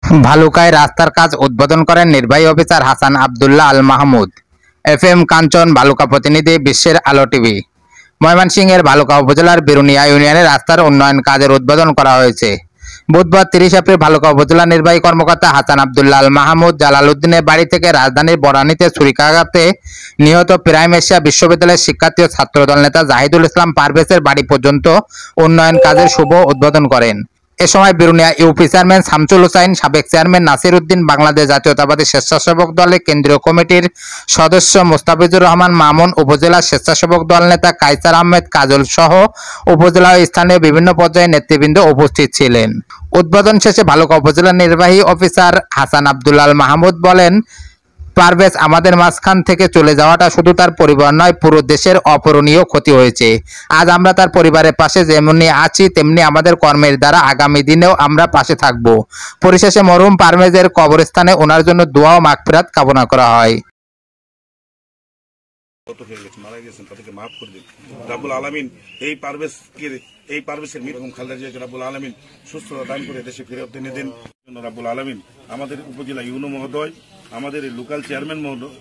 ভালুকায় রাস্তার কাজ উদ্বোধন করেন নির্বাহী অফিসার হাসান আব্দুল্লাহ আল মাহমুদ। FM কাঞ্চন, ভালুকা প্রতিনিধি, বিশ্বের আলো টিভি। ময়মনসিংহের ভালুকা উপজেলার বিরুনিয়া ইউনিয়নে রাস্তার উন্নয়ন কাজের উদ্বোধন করা হয়েছে। বুধবার 30 এপ্রিল ভালুকা উপজেলা নির্বাহী কর্মকর্তা হাসান আব্দুল্লাহ আল মাহমুদ জালালউদ্দিনের বাড়ি থেকে রাজধানীর বনানীতে ছুরিকাঘাতে নিহত প্রাইম এশিয়া বিশ্ববিদ্যালয়ের শিক্ষার্থী ও ছাত্রদল নেতা জাহিদুল ইসলাম পারভেজের বাড়ি পর্যন্ত উন্নয়ন কাজের শুভ উদ্বোধন করেন। এ সময় বিরুনিয়া ইউপি চেয়ারম্যান শামসুল হুসাইন, সাবেক চেয়ারম্যান নাসির উদ্দিন, বাংলাদেশ জাতীয়তাবাদী স্বেচ্ছাসেবক দলের কেন্দ্রীয় কমিটির সদস্য মোস্তাফিজুর রহমান মামুন, উপজেলা স্বেচ্ছাসেবক দল নেতা কায়সার আহমেদ কাজল সহ উপজেলা ও স্থানীয় বিভিন্ন পর্যায়ের নেতৃবৃন্দ উপস্থিত ছিলেন। উদ্বোধন শেষে ভালুকা উপজেলা নির্বাহী অফিসার হাসান আব্দুল্লাহ আল মাহমুদ বলেন, পারভেজ আমাদের মাঝখান থেকে চলে যাওয়াটা শুধু তার পরিবার নয়, পুরো দেশের অপূরণীয় ক্ষতি হয়েছে। আজ আমরা তার পরিবারের পাশে যেমনি আছি, তেমনি আমাদের কর্মের দ্বারা আগামী দিনেও আমরা পাশে থাকব। পরিশেষে মরহুম পারভেজের কবরস্থানে ওনার জন্য দোয়া ও মাগফিরাত কামনা করা হয়। মারা গেছেন তাদেরকে মাফ করে দিন রাব্বুল আলামিন। এই পারভেজের মৃত্যু খালেদা জিয়াকে রাব্বুল আলামিন সুস্থতা দান করে দেশে ফেরত এনে দেন রাব্বুল আলামিন। আমাদের উপজেলা ইউনো মহোদয়, আমাদের লোকাল চেয়ারম্যান মহোদয়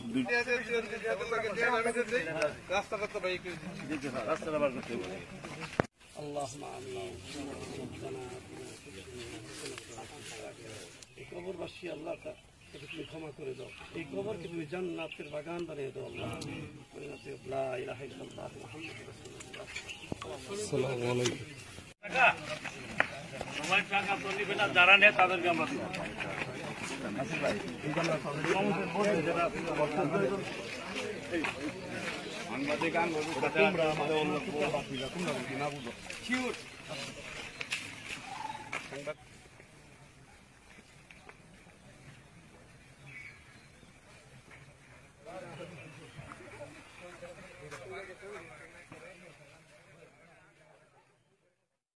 তুমি ক্ষমা করে দাও, এই কবরকে তুমি জান্নাতের বাগান বানিয়ে দাও আল্লাহ। লা ইলাহা ইল্লাল্লাহ মুহাম্মাদুর রাসূলুল্লাহ। আসসালামু আলাইকুম। সবাই টাকা তো নিবে না, যারা নেয় তাদেরকে আমরা দিব। আসল ভাই এই আমরা সমস্যা বলতে যারা বাংলাদেশ গান ওটা তোমরা আমাদের অন্য বাকি তোমরা কি না বুঝো শিওর সংবাদ